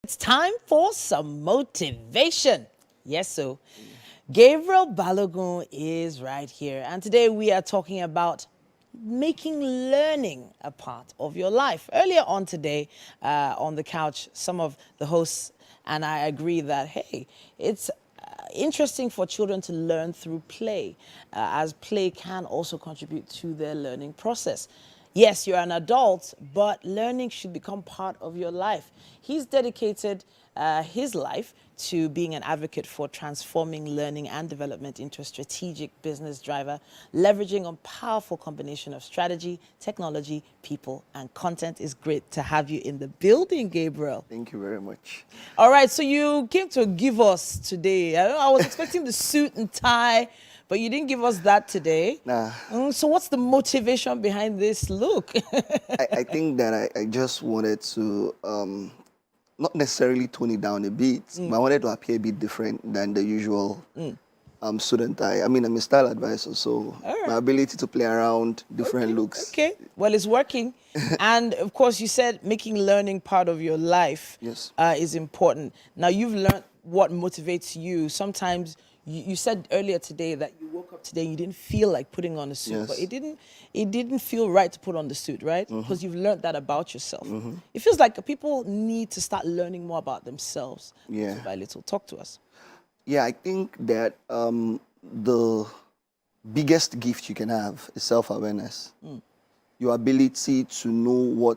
It's time for some motivation. Yes, so Gabriel Balogun is right here. And today we are talking about making learning a part of your life. Earlier on today, on the couch, some of the hosts and I agree that, hey, it's interesting for children to learn through play, as play can also contribute to their learning process. Yes, you're an adult, but learning should become part of your life. He's dedicated his life to being an advocate for transforming learning and development into a strategic business driver, leveraging a powerful combination of strategy, technology, people, and content. It's great to have you in the building, Gabriel. Thank you very much. All right, so you came to give us today. I was expecting the suit and tie, but you didn't give us that today. Nah. So what's the motivation behind this look? I think that I just wanted to not necessarily tone it down a bit, but I wanted to appear a bit different than the usual student. I mean, I'm a style advisor, so my ability to play around different looks. Okay, well, it's working. And of course, you said making learning part of your life is important. Now, you've learned what motivates you. Sometimes you said earlier today that you woke up today and you didn't feel like putting on a suit, but it didn't feel right to put on the suit, right? Because you've learned that about yourself. It feels like people need to start learning more about themselves little by little. Talk to us. Yeah, I think that the biggest gift you can have is self-awareness. Your ability to know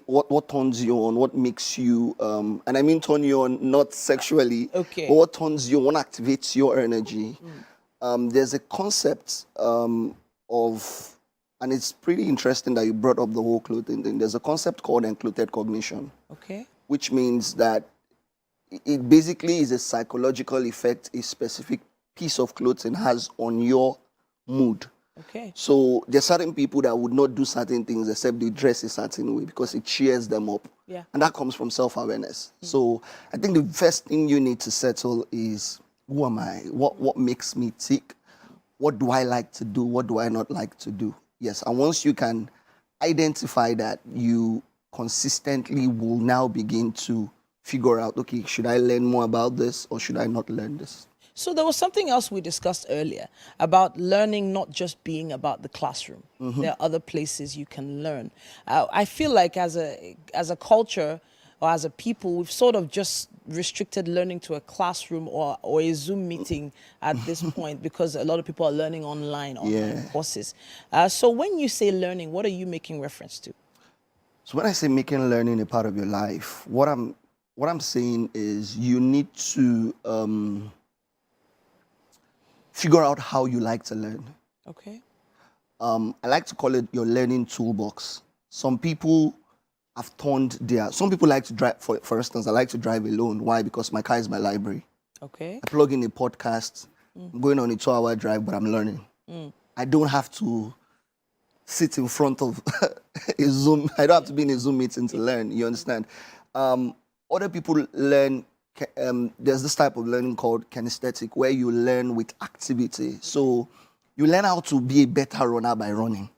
what turns you on, what makes you, and I mean turn you on not sexually, but what turns you on, what activates your energy. There's a concept of, and it's pretty interesting that you brought up the whole clothing thing. There's a concept called enclothed cognition, which means that it basically is a psychological effect a specific piece of clothing has on your mood. So there's certain people that would not do certain things except they dress a certain way because it cheers them up. And that comes from self-awareness. So I think the first thing you need to settle is, who am I? What makes me tick? What do I like to do? What do I not like to do? Yes, and once you can identify that, you consistently will now begin to figure out, okay, should I learn more about this or should I not learn this? So there was something else we discussed earlier about learning not just being about the classroom. There are other places you can learn. I feel like as a culture or as a people, we've sort of just restricted learning to a classroom or a Zoom meeting at this point because a lot of people are learning online courses. So when you say learning, what are you making reference to? So when I say making learning a part of your life, what I'm saying is you need to figure out how you like to learn. I like to call it your learning toolbox. Some people have turned some people like to drive, for instance, I like to drive alone. Why? Because my car is my library. I plug in a podcast, I'm going on a 2-hour drive, but I'm learning. I don't have to sit in front of a Zoom. I don't have to be in a Zoom meeting to learn, you understand? Other people learn, there's this type of learning called kinesthetic, where you learn with activity. So you learn how to be a better runner by running.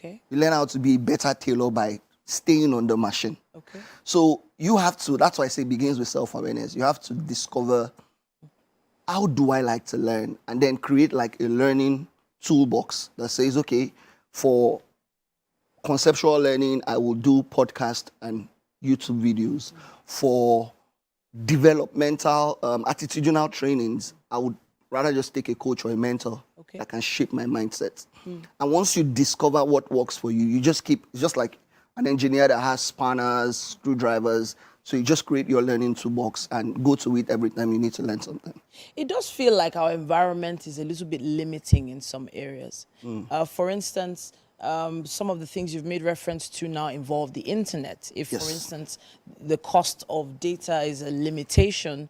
You learn how to be a better tailor by staying on the machine. So you have to, that's why I say it begins with self-awareness. You have to discover, how do I like to learn? And then create like a learning toolbox that says, okay, for conceptual learning, I will do podcast and YouTube videos. For developmental, attitudinal trainings, I would rather just take a coach or a mentor that can shape my mindset. And once you discover what works for you, you just keep, it's just like an engineer that has spanners, screwdrivers. So you just create your learning toolbox and go to it every time you need to learn something. It does feel like our environment is a little bit limiting in some areas. For instance, some of the things you've made reference to now involve the internet. If, for instance, the cost of data is a limitation,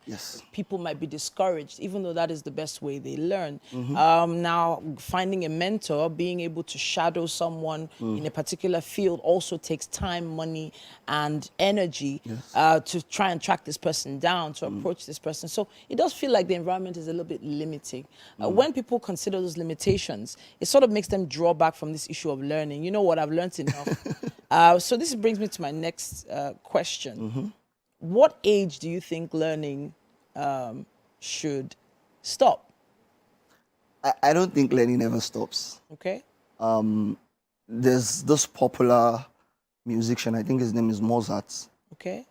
people might be discouraged, even though that is the best way they learn. Now, finding a mentor, being able to shadow someone in a particular field also takes time, money, and energy to try and track this person down, to approach this person. So it does feel like the environment is a little bit limiting. When people consider those limitations, it sort of makes them draw back from this issue of learning. You know what? I've learned enough. So this brings me to my next question. What age do you think learning should stop? I don't think learning ever stops. Okay. There's this popular musician, I think his name is Mozart. Okay.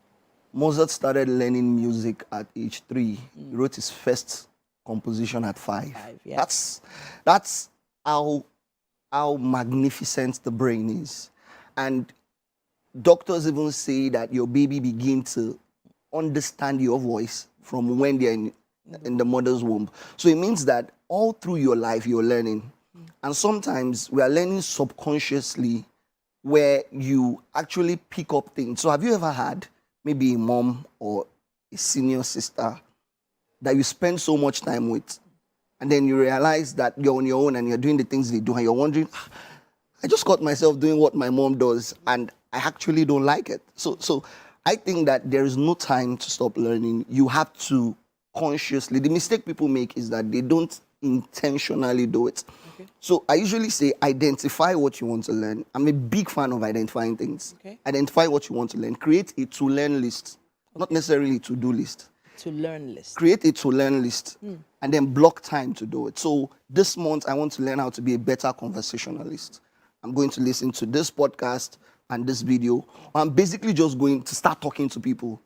Mozart started learning music at age 3. He wrote his first composition at 5. Yeah. That's how magnificent the brain is. And doctors even say that your baby begin to understand your voice from when they're in the mother's womb. So it means that all through your life you're learning. And sometimes we are learning subconsciously where you actually pick up things. So have you ever had maybe a mom or a senior sister that you spend so much time with, and then you realize that you're on your own and you're doing the things they do, and you're wondering, I just caught myself doing what my mom does, and I actually don't like it. So I think that there is no time to stop learning. You have to consciously, the mistake people make is that they don't intentionally do it. Okay. So I usually say, identify what you want to learn. I'm a big fan of identifying things. Okay. Identify what you want to learn. Create a to-learn list, not necessarily a to-do list. To-learn list. Create a to-learn list, and then block time to do it. So this month, I want to learn how to be a better conversationalist. I'm going to listen to this podcast and this video. I'm basically just going to start talking to people.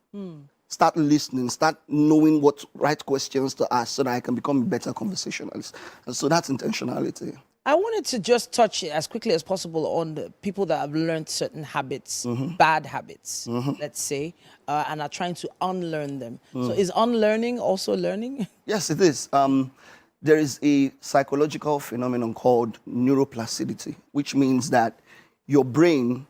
Start listening, start knowing what right questions to ask so that I can become a better conversationalist. And so that's intentionality. I wanted to just touch as quickly as possible on the people that have learned certain habits, bad habits, let's say, and are trying to unlearn them. So is unlearning also learning? Yes, it is. There is a psychological phenomenon called neuroplasticity, which means that your brain,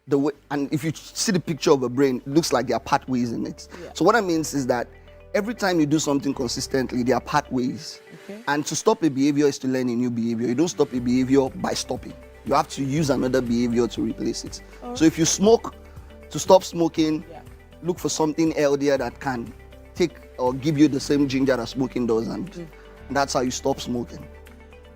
the way, and if you see the picture of a brain, it looks like there are pathways in it. Yeah. So what that means is that every time you do something consistently, there are pathways. Okay. And to stop a behavior is to learn a new behavior. You don't stop a behavior by stopping. You have to use another behavior to replace it. Right. So if you smoke, to stop smoking, look for something healthier that can take or give you the same ginger that smoking does, and that's how you stop smoking.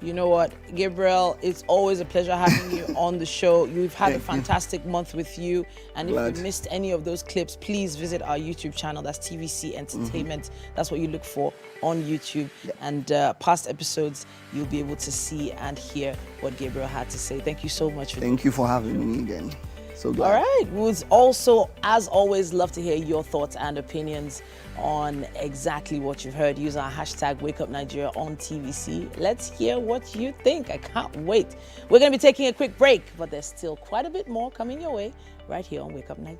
You know what, Gabriel, it's always a pleasure having you on the show. You've had a fantastic month with you. And if you missed any of those clips, please visit our YouTube channel. That's TVC Entertainment. That's what you look for on YouTube. And past episodes, you'll be able to see and hear what Gabriel had to say. Thank you so much. Thank you for having me again. So glad. All right. We would also, as always, love to hear your thoughts and opinions on exactly what you've heard. Use our hashtag WakeUpNigeria on TVC. Let's hear what you think. I can't wait. We're going to be taking a quick break, but there's still quite a bit more coming your way right here on Wake Up Nigeria.